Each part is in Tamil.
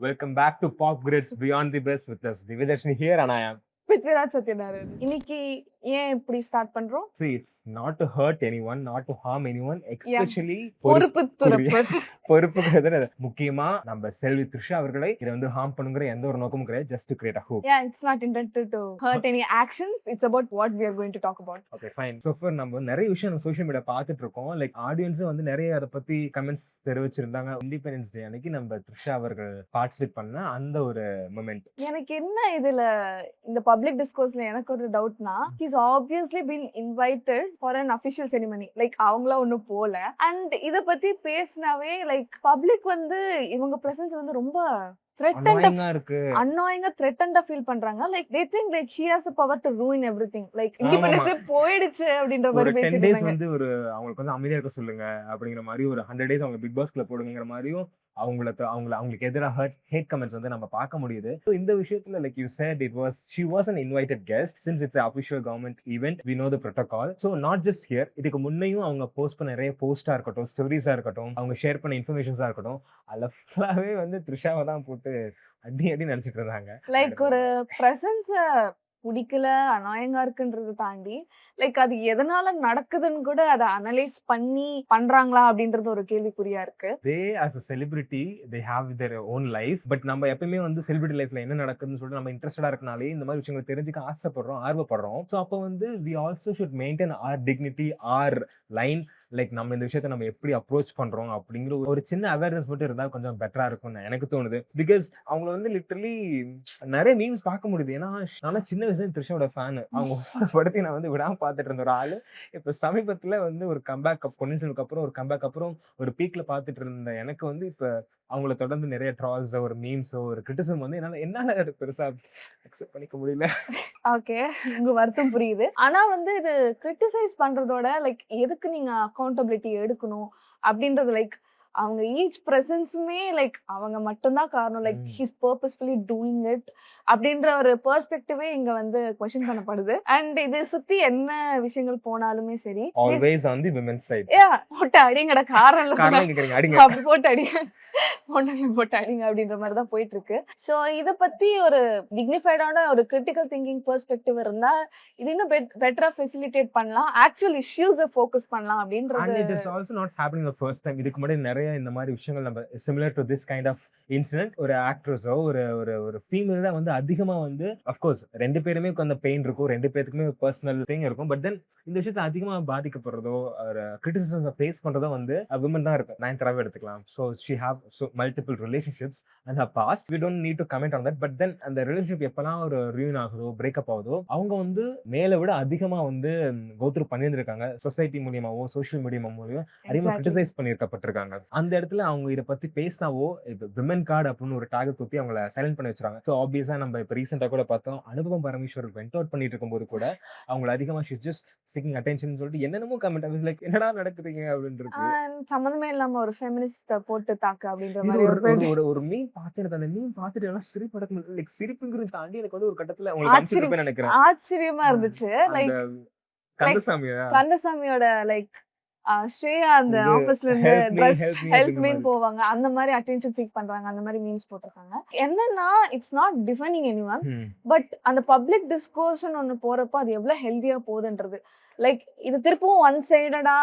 Welcome back to Pop Grids Beyond the Best with us. Divydarshini here and I am. Prithviraj Sathyanarayanan. இன்னைக்கு ஏன் இப்படி ஸ்டார்ட் பண்றோம்? See, it's not to hurt anyone, not to harm anyone, especially பொறுப்பு துறப்பு. பொறுப்புங்கிறது முக்கியமா நம்ம செல்வி த்ரிஷா அவர்களை இதை வந்து ஹார்ம் பண்ணுங்கிற எந்த ஒரு நோக்கமும் கிடையாது. Just to create a hope. Yeah, it's not intended to hurt any actions. It's about what we are going to talk about. Okay, fine. So far நம்ம நிறைய விஷயம் சோஷியல் மீடியா பார்த்துட்டு இருக்கோம். லைக் ஆடியன்ஸ் வந்து நிறைய அதை பத்தி கமெண்ட்ஸ் தெரிவிச்சிருந்தாங்க. இண்டிபெண்டன்ஸ் டே அன்னைக்கு நம்ம த்ரிஷா அவர்கள் பார்ட்டிசிபேட் பண்ண அந்த ஒரு மொமெண்ட். எனக்கு என்ன இதுல இந்த பப்ளிக் டிஸ்கோர்ஸ்ல எனக்கு ஒரு டவுட்னா, he's obviously been invited for an official ceremony. Like அவங்களா ஒண்ணு போல. அண்ட் இத பத்தி பேசினாவே லைக் பப்ளிக் வந்து இவங்க பிரசன்ஸ் வந்து ரொம்ப அன்னாயிங்கா த்ரெட்டன்டா ஃபீல் பண்றாங்க. Like they think like she has the power to ruin everything. Like independence போயிடுச்சு அப்படின்ற மாதிரி பேசிட்டு 10 days வந்து ஒரு அவங்களுக்கு வந்து அமைதியா இருக்க சொல்லுங்க அப்படிங்கிற மாதிரி ஒரு 100 days அவங்க பிக் பாஸ்க்குள்ள போடுங்கிற மாதிரியும் அவங்களுக்கு எதிராக ஹேட் கமெண்ட்ஸ் வந்து நம்ம பார்க்க முடியுது. So இந்த விஷயத்துல like you said she was an invited guest since it's an official government event. We know the protocol. So not just here, இதுக்கு முன்னையும் அவங்க போஸ்ட் பண்ண நிறைய போஸ்டா இருக்கட்டும், ஸ்டோரிஸா இருக்கட்டும், அவங்க ஷேர் பண்ண இன்ஃபர்மேஷன்ஸா இருக்கட்டும், அதுல ஃபுல்லாவே வந்து த்ரிஷாவை தான் போட்டு அடி நினைச்சிட்டு இருந்தாங்க. லைக் ஒரு பிரசன்ஸ் பிடிக்கல, அநாயகா இருக்குன்றதை தாண்டி லைக் அது எதனால நடக்குதுன்னு கூட அதை அனலைஸ் பண்ணி பண்றாங்களா அப்படின்றது ஒரு கேள்விக்குறியா இருக்கு. They as a celebrity, they have their own life. But நம்ம எப்பவுமே வந்து செலிபிரிட்டி லைஃப்ல என்ன நடக்குதுன்னு சொல்லிட்டு நம்ம இன்ட்ரெஸ்டடா இருக்கனாலே இந்த மாதிரி விஷயங்களை தெரிஞ்சுக்க ஆர்வப்படுறோம். ஸோ அப்போ வந்து we also should maintain our dignity, our line. Like நம்ம இந்த விஷயத்த நம்ம எப்படி அப்ரோச் பண்றோம் அப்படிங்கிற ஒரு சின்ன அவேர்னஸ் மட்டும் இருந்தா கொஞ்சம் பெட்டரா இருக்கும்னு எனக்கு தோணுது. பிகாஸ் அவங்கள வந்து லிட்டரலி நிறைய மீம்ஸ் பார்க்க முடியுது. ஏன்னா நான் சின்ன வயசுல த்ரிஷாவோட ஃபேன். அவங்க படத்தை நான் வந்து விடாம பார்த்துட்டு இருந்த ஒரு ஆளு இப்ப சமீபத்துல வந்து ஒரு கம்பேக் பொன்னியின் அப்புறம் ஒரு கம்பேக் அப்புறம் ஒரு பீக்ல பார்த்துட்டு இருந்த எனக்கு வந்து இப்ப அவங்கள தொடர்ந்து நிறைய ட்ரால்ஸ் ஒரு மீம்ஸோ ஒரு கிரிட்டிசிசம் வந்து என்னால பெருசா அக்செப்ட் பண்ணிக்க முடியல. ஓகே, உங்க வருத்தம் புரியுது. ஆனா வந்து இது கிரிட்டிசைஸ் பண்றதோட லைக் எதுக்கு நீங்க அக்கௌண்டபிலிட்டி எடுக்கணும் அப்படின்றது லைக் அவங்க ஈச் பிரசன்ஸுமே லைக் அவங்க மட்டும்தான் காரணம். Like his purposefully doing it அப்படின்ற ஒரு பெர்ஸ்பெக்டிவே இங்க வந்து கொஸ்டின் பண்ணப்படுது. அண்ட் இது சுத்தி என்ன விஷயங்கள் போனாலுமே சரி, always on the women's side. போட்டு அடிங்கட காரணம் அடிங்க அப்படி போட்டு அடிங்க பொண்ணுங்களை போட்டு அடிங்க அப்படின்ற மாதிரி தான் போயிட்டு இருக்கு. ஸோ இதை பத்தி ஒரு டிக்னிஃபைடான ஒரு கிரிட்டிக்கல் திங்கிங் பெர்ஸ்பெக்டிவ் இருந்தா இது இன்னும் பெட்டரா ஃபெசிலிட்டேட் பண்ணலாம், ஆக்சுவல் இஷ்யூஸை ஃபோக்கஸ் பண்ணலாம் அப்படின்றது. And it is also not happening the first time. இதுக்கு முன்னாடி நிறைய இந்த மாதிரி விஷயங்கள் நம்ம similar to this kind of incident ஒரு ஆக்ட்ரஸோ ஒரு ஃபீமேல் தான் வந்து அதிகமா வந்து அஃப்கோர்ஸ் ரெண்டு பேருமே அந்த பெயின் இருக்கும், ரெண்டு பேருக்குமே பர்சனல் திங் இருக்கும். பட் தென் இந்த விஷயத்தை அதிகமா பாதிக்கப்படுறதோ ஒரு கிரிட்டிசிசம் ஃபேஸ் பண்றதோ வந்து விமன் தான் இருக்கும். நயன்தாராவே எடுத்துக்கலாம். So she have multiple relationships and her past. We don't need to comment on that. But then அந்த ரிலேஷன்ஷிப் எப்பெல்லாம் ஒரு ரியூன் ஆகுதோ பிரேக்அப் ஆகுதோ அவங்க வந்து மேல விட அதிகமா வந்து கோத்ரூ பண்ணியிருந்திருக்காங்க. சொசைட்டி மூலியமாவோ சோஷியல் மீடியா மூலியமா அதிகமா கிரிட்டிசைஸ் பண்ணியிருக்கப்பட்டிருக்காங்க. அந்த இடத்துல அவங்க இதை பத்தி பேசினாவோ இப்போ விமன் கார்டு அப்படின்னு ஒரு டாக் குத்தி அவங்களை சைலண்ட் பண்ணி வச்சிருக்காங்க. ஸோ ஆப்வியஸா நம்ம இப்போ ரீசெண்டா கூட பார்த்தோம் அனுபவம் பரமேஸ்வர் வெண்ட் அவுட் பண்ணிட்டு இருக்கும்போது கூட அவங்களை அதிகமா ஷீஸ் ஜஸ்ட் சீக்கிங் அட்டென்ஷன் சொல்லிட்டு என்னென்னமோ கமெண்ட் லைக் என்னடா நடக்குதுங்க அப்படின்னு சம்பந்தமே இல்லாம ஒரு ஃபெமினிஸ்ட் போட்டு தாக்கு அப்படின்ற மாதிரி ஒரு மீம் பார்த்து எனக்கு அந்த மீம் பார்த்துட்டு எல்லாம் சிரிப்பு லைக் சிரிப்புங்கிறது தாண்டி எனக்கு வந்து ஒரு கட்டத்துல உங்களுக்கு நினைக்கிறேன் ஆச்சரியமா இருந்துச்சு. லைக் கந்தசாமியோட லைக் ஸ்ரேயா அந்த ஆபீஸ்ல இருந்து ஹெல்ப் மீன் போவாங்க, அந்த மாதிரி அட்டென்ஷன் சீக் பண்றாங்க, அந்த மாதிரி மீம்ஸ் போட்டிருக்காங்க. என்னன்னா it's not defining anyone, but அந்த பப்ளிக் டிஸ்கோர்ஷன் ஒண்ணு போறப்ப அது எவ்வளவு ஹெல்தியா போகுதுன்றது. லைக் இது திருப்பவும் ஒன் சைடடா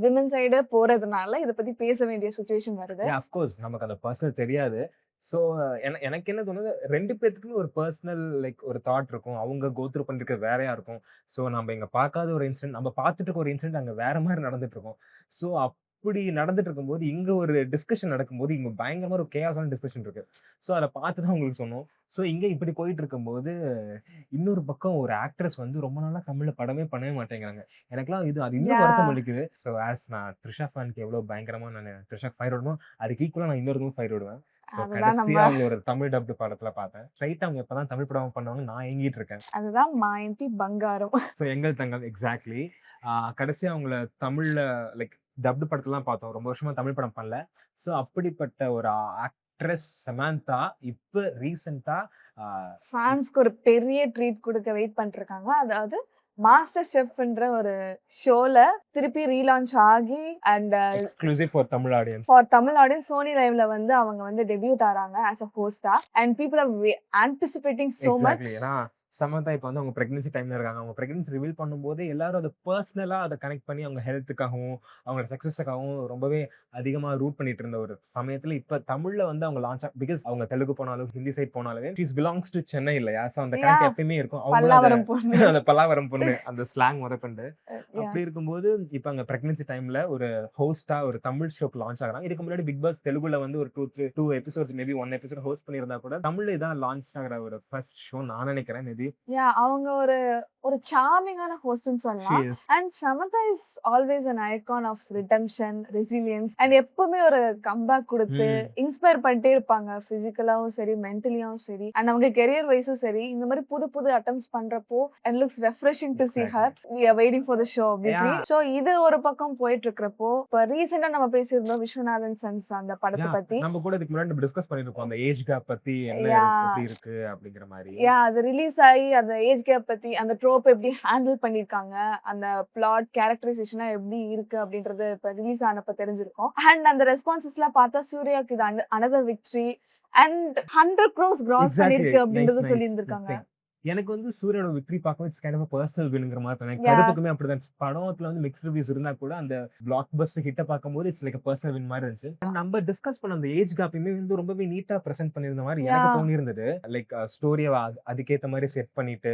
விமன் சைடு போறதுனால இதை பத்தி பேச வேண்டிய சிச்சுவேஷன் வருது. அஃப்கோர்ஸ் நமக்கு அந்த பர்சனல் தெரியாது. ஸோ எனக்கு என்ன தோணுது, ரெண்டு பேத்துக்குமே ஒரு பர்சனல் லைக் ஒரு தாட் இருக்கும். அவங்க கோத்ரூ பண்ணிருக்க வேறையா இருக்கும். ஸோ நம்ம இங்க பார்க்காத ஒரு இன்சிடென்ட், நம்ம பார்த்துட்டு இருக்க ஒரு இன்சிடென்ட் அங்கே வேற மாதிரி நடந்துட்டு இருக்கும். ஸோ அப்படி நடந்துட்டு இருக்கும்போது இங்க ஒரு டிஸ்கஷன் நடக்கும்போது இங்க பயங்கரமா ஒரு கேஆஸான டிஸ்கஷன் இருக்கு. ஸோ அதை பார்த்து தான் உங்களுக்கு சொன்னோம். ஸோ இங்க இப்படி போயிட்டு இருக்கும்போது இன்னொரு பக்கம் ஒரு ஆக்ட்ரஸ் வந்து ரொம்ப நாளா தமிழ்ல படமே பண்ணவே மாட்டேங்கிறாங்க. எனக்குலாம் அது இன்னும் வருத்தம் அளிக்குது. ஸோ ஆஸ் நான் த்ரிஷா ஃபேனுக்கு எவ்வளவு பயங்கரமா நான் த்ரிஷாக்கு ஃபயர் விடுவோம், அதுக்கு ஈக்குவலா நான் இன்னொருக்கும் ஃபயர் விடுவேன். கடைசியா ஒரு தமிழ் டப்டு படத்துல பார்த்தேன். ஸ்ட்ரைட்டா அவங்க எப்பதான் தமிழ் படம் பண்ணுவாங்க நான் ஏங்கிட்டு இருக்கேன். அதுதான் மாயந்தி பங்காரம். ஸோ எங்கள் தங்கம் எக்ஸாக்ட்லி. கடைசியா அவங்கள தமிழ்ல லைக் டப்டு படத்துலாம் பார்த்தோம். ரொம்ப வருஷமா தமிழ் படம் பண்ணல. ஸோ அப்படிப்பட்ட ஒரு ஆக்ட்ரஸ் சமந்தா இப்ப ரீசெண்டா ஃபேன்ஸ்க்கு ஒரு பெரிய ட்ரீட் கொடுக்க வெயிட் பண்ணிட்டு இருக்காங்க. அதாவது மாஸ்டர் ஷெஃப்ன்ற ஒரு ஷோல திருப்பி ரீலான்ச் ஆகி and exclusive for Tamil audience. For Tamil audience Sony லைவ்ல வந்து அவங்க வந்து டெபியூட் ஆறாங்க as a host-ஆ அண்ட் people are anticipating so much. Exactly. ஏன்னா சமந்தா இப்போ வந்து அவங்க பிரெக்னன்சி டைம்ல இருக்காங்க. அவங்க பிரெக்னன்சி ரிவீல் பண்ணும்போது எல்லாரும் அதை பர்சனலா அதை கனெக்ட் பண்ணி அவங்க ஹெல்த்துக்காகவும் அவங்களோட சக்சஸுக்காகவும் ரொம்பவே அதிகமா ரூட் பண்ணிட்டு இருந்த ஒரு சமயத்துல இப்ப தமிழ்ல வந்து அவங்க லான்ச் பிகாஸ் அவங்க தெலுங்கு போனாலும் ஹிந்தி சைட் போனாலும் ஷீஸ் பிலாங்ஸ் டு சென்னை இல்லையா, ஸோ அந்த கனெக்ட் எப்பயுமே இருக்கும். அவங்க பல்லாவரம் பொண்ணு. அந்த பல்லாவரம் பொண்ணு அந்த ஸ்லாங் முதற்கொண்டு Yeah. அப்படி இருக்கும்போது இப்ப அங்க பிரெக்னன்சி டைம்ல ஒரு ஹோஸ்டா ஒரு தமிழ் ஷோக்கு லான்ச் ஆகுறாங்க. இதுக்கு முன்னாடி பிக் பாஸ் தெலுங்குல வந்து ஒரு two episodes maybe 1 episode host பண்ணியிருந்தா கூட தமிழ்ல இதான் லான்ச் ஆகிற ஒரு ஃபர்ஸ்ட் ஷோ நான் நினைக்கிறேன். மேபி Yeah, அவங்க ஒரு சார்மிங்கான ஹோஸ்ட்னு சொல்லலாம். And Samantha is always an icon of redemption, resilience and எப்பவுமே ஒரு கம்பேக் கொடுத்து இன்ஸ்பயர் பண்ணிட்டே இருப்பாங்க. பிசிக்கலாவும் சரி மென்டலியாவும் சரி அண்ட் அவங்க கெரியர் வைஸும் சரி இந்த மாதிரி புது புது அட்டெம்ப்ட்ஸ் பண்றப்போ and looks refreshing to see her. We are waiting for the show obviously. So இது ஒரு பக்கம் போயிட்டு இருக்கிறப்போ இப்ப ரீசெண்டா நம்ம பேசியிருந்தோம் விஸ்வநாதன் சன்ஸ் அந்த படத்தை பத்தி. நம்ம கூட இதுக்கு முன்னாடி டிஸ்கஸ் பண்ணிருக்கோம் அந்த ஏஜ் கேப் பத்தி என்ன எப்படி இருக்கு அப்படிங்கிற மாதிரி. அது ரிலீஸ் ஆகி அந்த ஏஜ் கேப் பத்தி அந்த ட்ரோப் எப்படி ஹேண்டில் பண்ணிருக்காங்க அந்த பிளாட் கேரக்டரைசேஷனா எப்படி இருக்கு அப்படின்றது இப்ப ரிலீஸ் ஆனப்ப தெரிஞ்சிருக்கும். அண்ட் அந்த ரெஸ்பான்சஸ் எல்லாம் பார்த்தா சூர்யாக்கு இது another victory and 100 crores cross பண்ணிருக்கு அப்படின்றத சொல்லி இருந்திருக்காங்க. எனக்கு வந்து சூர்யோட விக்டரி பார்க்கும் இட்ஸ் கைண்ட் ஆஃப் பர்சனல் வின்ங்கிற மாதிரி தான். எனக்கு கருப்புக்குமே அப்படிதான். படத்துல வந்து மிக்ஸ்ட் ரிவ்யூஸ் இருந்தா கூட அந்த பிளாக் பஸ்டர் ஹிட்ட பார்க்கும்போது இட்ஸ் லைக் பர்சனல் வின் மாதிரி இருந்துச்சு. நம்ம டிஸ்கஸ் பண்ண அந்த ஏஜ் கேப்பையுமே வந்து ரொம்பவே நீட்டா பிரசென்ட் பண்ணிருந்த மாதிரி எனக்கு தோணி இருந்தது. லைக் ஸ்டோரியை அதுக்கேற்ற மாதிரி செட் பண்ணிட்டு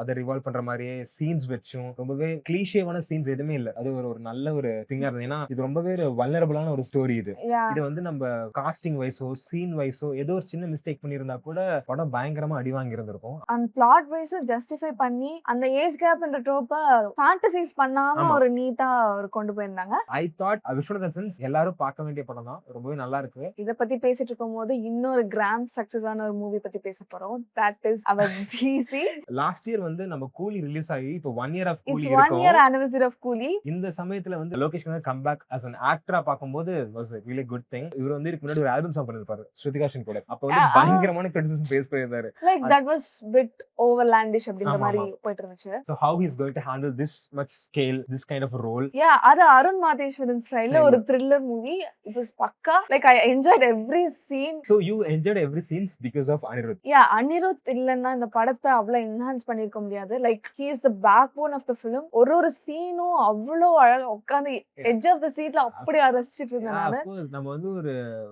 அதை ரிவால்வ் பண்ற மாதிரியே சீன்ஸ் வச்சும் ரொம்பவே கிளீஷேவான சீன்ஸ் எதுவுமே இல்லை. அது ஒரு நல்ல ஒரு திங்கா இருந்தது. ஏன்னா இது ரொம்பவே ஒரு வல்னரபிளான ஒரு ஸ்டோரி. இது வந்து நம்ம காஸ்டிங் வைஸோ சீன் வைஸோ ஏதோ ஒரு சின்ன மிஸ்டேக் பண்ணியிருந்தா கூட படம் பயங்கரமா அடி வாங்கி இருந்திருக்கும். பிளாட் வைஸும் ஜஸ்டிஃபை பண்ணி அந்த ஏஜ் கேப்ன்ற ட்ரோப்ப ஃபேண்டசைஸ் பண்ணாம ஒரு நீட்டா கொண்டு போயிருந்தாங்க. ஐ தாட் விஸ்வநாதன் சன்ஸ் எல்லாரும் பார்க்க வேண்டிய படம் தான். ரொம்பவே நல்லா இருக்கு. இத பத்தி பேசிட்டு இருக்கும்போது இன்னொரு கிராண்ட் சக்சஸ் ஆன ஒரு மூவி பத்தி பேச போறோம். That is our DC. Last year வந்து நம்ம கூலி ரிலீஸ் ஆகி இப்போ 1 year ஆஃப் கூலி இருக்கு. 1 year anniversary ஆஃப் கூலி. இந்த சமயத்துல வந்து Lokesh Kanagaraj come back as an actor பாக்கும்போது was a really good thing. இவர் வந்து இதுக்கு முன்னாடி ஒரு ஆல்பம் சாங் பண்ணிருப்பாரு ஸ்ருதிகா சென் கூட. அப்ப வந்து பயங்கரமான கிரிட்டிசிசம் ஃபேஸ் பண்ணிருந்தாரு. Like that was bit overlandish அப்படின்ற மாதிரி போயிட்டு இருந்துச்சு. So how he is going to handle this much scale, this kind of role? Yeah, அது அருண் மாதேஸ்வரன் ஸ்டைல்ல ஒரு thriller movie. It was பக்கா. Like I enjoyed every scene. So you enjoyed every scenes because of Anirudh? Yeah, Anirudh இல்லன்னா இந்த படத்தை அவ்வளவு என்ஹான்ஸ் பண்ணிருக்க முடியாது. Like he is the backbone of the film. ஒரு சீனும் அவ்வளவு அழகா உட்கார்ந்து edge of the seatல அப்படி ரசிச்சிட்டு இருந்தனால நம்ம வந்து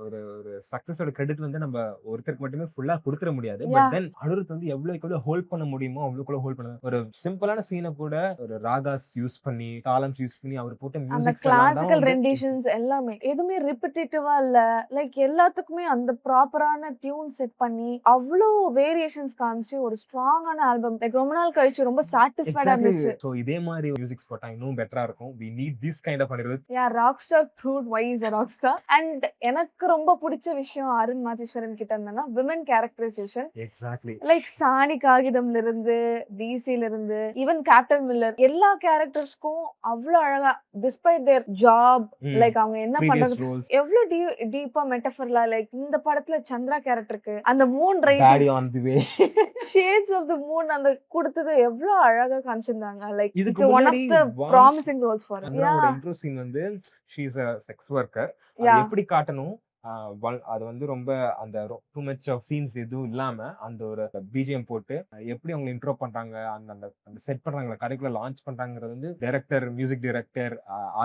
ஒரு சக்சஸோட கிரெடிட் வந்து நம்ம ஒருத்தருக்கு மட்டுமே ஃபுல்லா கொடுத்துற முடியாது. பட் தென் அனிருத் வந்து எவ்வளவு ஹோல்ட் பண்ண முடியுமோ அவ்வளவு ஹோல்ட் பண்ண. ஒரு சிம்பிளான சீனை கூட ஒரு ராகாஸ் யூஸ் பண்ணி காலம்ஸ் யூஸ் பண்ணி அவர் போட்ட மியூசிக் கிளாசிக்கல் ரெண்டிஷன்ஸ் எல்லாமே எதுவுமே ரிப்பீட்டேட்டிவா இல்ல. லைக் எல்லாத்துக்குமே அந்த ப்ராப்பரான டியூன் செட் பண்ணி அவ்வளோ வேரியேஷன்ஸ் காமிச்சு ஒரு ஸ்ட்ராங்கான ஆல்பம். லைக் ரொம்ப நாள் கழிச்சு ரொம்ப சாட்டிஸ்ஃபைடா இருந்துச்சு. சோ இதே மாதிரி மியூசிக்ஸ் போட்டா இன்னும் பெட்டரா இருக்கும். we need this kind of Anirudh. Yeah, rockstar proved why is a rockstar. And எனக்கு ரொம்ப பிடிச்ச விஷயம் அருண் மாதேஸ்வரன் கிட்ட என்னன்னா women characterization. Exactly. லைக் சாணி காகிதம்ல இருந்து டிசில இருந்து ஈவன் கேப்டன் மில்லர் எல்லா கேரக்டர்ஸ்க்கும் அவ்வளவு அழகா டிஸ்பைட் தேர் ஜாப் லைக் அவங்க என்ன பண்றது எவ்வளவு டீப்பா மெட்டஃபர்லா. லைக் இந்த படத்துல சந்திரா கேரக்டருக்கு அந்த moon rising shades of the moon அந்த கொடுத்தது எவ்வளவு அழகா காமிச்சிருந்தாங்க. Like it's one of the promising roles for her. ஒரு இன்ட்ரோ சீன் வந்து she is a sex worker. எப்படி காட்டணும் அது வந்து ரொம்ப அந்த டூ மச் ஆஃப் சீன்ஸ் எதுவும் இல்லாம அந்த ஒரு பிஜிஎம் போட்டு எப்படி அவங்க இன்ட்ரோ பண்றாங்க அந்த செட் பண்றாங்க கதைக்குள்ள லான்ச் பண்றாங்கிறது வந்து director music director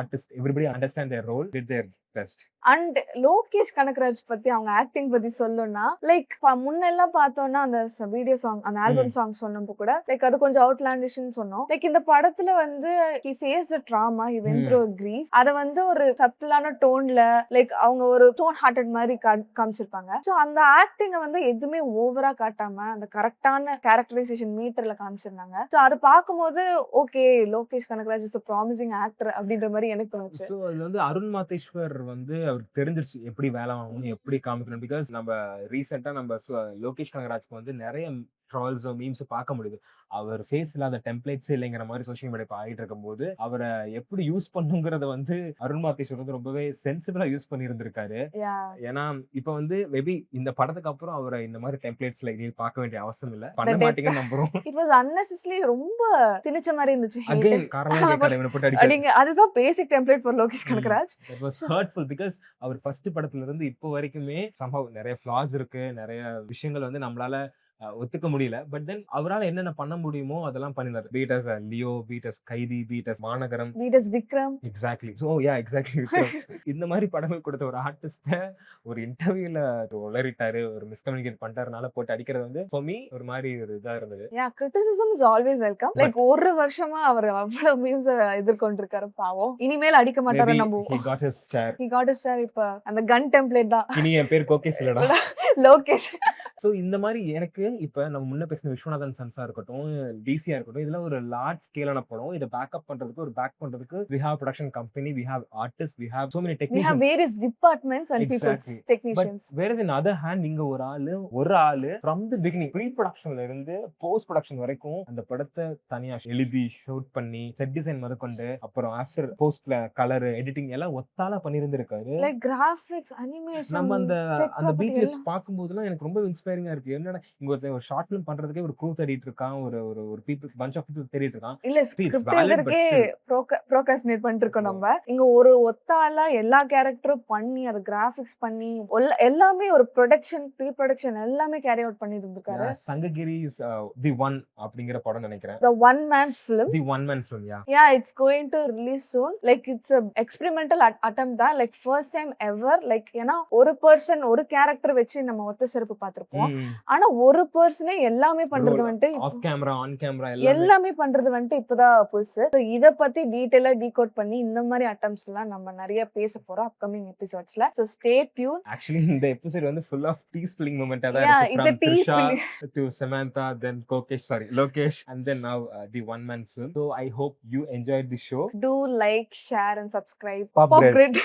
artist everybody understand their role did their best. And Lokesh Kanagaraj பத்தி அவங்க ஆக்டிங் பத்தி சொல்லணும்னா லைக் முன்னெல்லாம் பார்த்தோம்னா அந்த வீடியோ சாங் அந்த ஆல்பம் சாங் சொன்னப்போ கூட லைக் அது கொஞ்சம் அவுட்லாண்டிஷ்னு சொன்னோம். லைக் இந்த படத்துல வந்து he faced a trauma, he went through a grief. அத வந்து ஒரு சப்டிலான டோன்ல லைக் அவங்க ஒரு டோன் ஹார்ட்டட் மாதிரி காமிச்சிருப்பாங்க. சோ அந்த ஆக்டிங்க வந்து எதுவுமே ஓவரா காட்டாம அந்த கரெக்டான கேரக்டரைசேஷன் மீட்டர்ல காமிச்சிருந்தாங்க. சோ அது பார்க்கும்போது okay Lokesh Kanagaraj is a promising actor அப்படின்ற மாதிரி எனக்கு தோணுச்சு. சோ அது வந்து அருண் மாதேஸ்வர் வந்து அவருக்கு தெரிஞ்சிருச்சு எப்படி வேலை வாங்கணும் எப்படி காமிக்கணும். பிகாஸ் நம்ம ரீசெண்டா நம்ம லோகேஷ் கனகராஜ்க்கு வந்து நிறைய ட்ரால்ஸோ மீம்ஸ் பார்க்க முடியுது. அவர் ஃபேஸ் இல்லாத டெம்ப்ளேட்ஸே இல்லைங்கிற மாதிரி சோஷியல் மீடியா இப்ப ஆயிட்டு இருக்கும்போது அவரை எப்படி யூஸ் பண்ணுங்கிறத வந்து அருண் மாத்தேஸ்வர் வந்து ரொம்பவே சென்சிபிளா யூஸ் பண்ணியிருந்திருக்காரு. Yeah. ஏன்னா இப்ப வந்து மேபி இந்த படத்துக்கு அப்புறம் அவரை இந்த மாதிரி டெம்ப்ளேட்ஸ்ல இனி பார்க்க வேண்டிய அவசியம் இல்ல. The பண்ண death. மாட்டீங்கன்னு நம்புறோம். It was unnecessarily ரொம்ப திணிச்ச மாதிரி இருந்துச்சு hate. அகைன் காரணம் கேட்காத இவனை போட்டு அடிக்க. அப்படிங்க அதுதான் basic template for Lokesh Kanagaraj. That was hurtful because அவர் ஃபர்ஸ்ட் படத்துல இருந்து இப்போ வரைக்குமே somehow நிறைய flaws இருக்கு, நிறைய விஷயங்கள் வந்து நம்மளால ஒத்துக்க முடியல. பட் தென் அவரால என்னென்ன பண்ண முடியுமோ அதெல்லாம் பண்ணினாரு. Be it as a Leo, be it as கைதி, be it as மாநகரம். வீடஸ் Vikram. Exactly. So yeah exactly. இந்த மாதிரி படங்கள் கொடுத்த ஒரு ஆர்டிஸ்ட ஒரு இன்டர்வியூல உளறிட்டாரு, ஒரு மிஸ்கம்யூனிகேட் பண்ணிட்டாருனால போட்டு அடிக்கிறது வந்து ஃபார் மீ ஒரு மாதிரி ஒரு இதா இருந்தது. Yeah criticism is always welcome. Like ஒரு வருஷமா அவர் அவ்வளவு மீம்ஸ் எதிர்கொண்டிருக்காரு பாவம். இனிமேல் அடிக்க மாட்டாரு Maybe நம்புவோம். he got his share. He got his share. இப்ப அந்த கன் டெம்ப்ளேட் தான் இனி என் பேர் கோகேஸ் இல்லடா. லோகேஷ். ஸோ இந்த மாதிரி எனக்கு இப்ப நம்ம முன்ன பேசின விஸ்வநாதன் சன்ஸா இருக்கட்டும், டிசியா இருக்கட்டும், இதுல ஒரு லார்ஜ் ஸ்கேலான படம். இதை பேக்கப் பண்றதுக்கு ஒரு பேக் பண்றதுக்கு we have production company, we have artists, we have so many We have technicians. various departments and people, Exactly. But technicians. whereas in other hand நீங்க ஒரு ஆளு from the beginning ப்ரீ ப்ரொடக்ஷன்ல இருந்து போஸ்ட் ப்ரொடக்ஷன் வரைக்கும் அந்த படத்தை தனியா எழுதி ஷூட் பண்ணி செட் டிசைன் முதற்கொண்டு அப்புறம் ஆஃப்டர் போஸ்ட்ல கலர் எடிட்டிங் எல்லாம் ஒத்தால பண்ணியிருந்திருக்காரு. Like graphics, animation, நம்ம அந்த set அந்த property பிடிஎஸ் எல்லாம். பார்க்கும்போதெல்லாம் எனக்கு ரொம்ப இன்ஸ்பைரிங்கா இருக்கு. என்னடா இங்க ஒரு ஷார்ட் ஃபிலிம் பண்றதுக்கே ஒரு க்ரூ தேடிட்டு இருக்கான், ஒரு ஒரு ஒரு பீப்புள் பஞ்ச் ஆஃப் பீப்புள் தேடிட்டு இருக்கான். இல்ல See, it's script valid, but எழுதுறதுக்கே still. Procrastinate பண்ணிட்டு இருக்கோம் நம்ம. இங்க ஒரு ஒத்தாளா எல்லா கேரக்டரும் பண்ணி அது கிராபிக்ஸ் பண்ணி எல்லாமே ஒரு ப்ரொடக்ஷன் ப்ரீ ப்ரொடக்ஷன் எல்லாமே கேரி அவுட் பண்ணி இருந்திருக்காரு. சங்ககிரி தி ஒன் அப்படிங்கிற படம் நினைக்கிறேன். The one man film. The one man film. Yeah Yeah, it's going to release soon. Like it's a experimental attempt தான். Like first time ever. Like ஏன்னா ஒரு பர்சன் ஒரு கேரக்டர் வச்சு நம்ம ஒத்த சிறப்பு பார்த்திருப்போம். ஆனா ஒரு பர்சனே எல்லாமே பண்றது வந்துட்டு ஆஃப் கேமரா ஆன் கேமரா எல்லாமே பண்றது வந்துட்டு இப்பதான் புதுசு. So இத பத்தி டீடைலா டீகோட் பண்ணி இந்த மாதிரி அட்டம்ப்ட்ஸ் எல்லாம் நம்ம நிறைய பேச போறோம் அப்கமிங் எபிசோட்ஸ்ல. So stay tuned. ஆக்சுவலி இந்த எபிசோட் வந்து full of tea spilling moment தான் Yeah, இருக்கு. it's a From tea Trisha spilling. to Samantha, then Lokesh, and then now the one man film. So I hope you enjoyed the show. Do like, share and subscribe. Pop Pop Grid. Grid.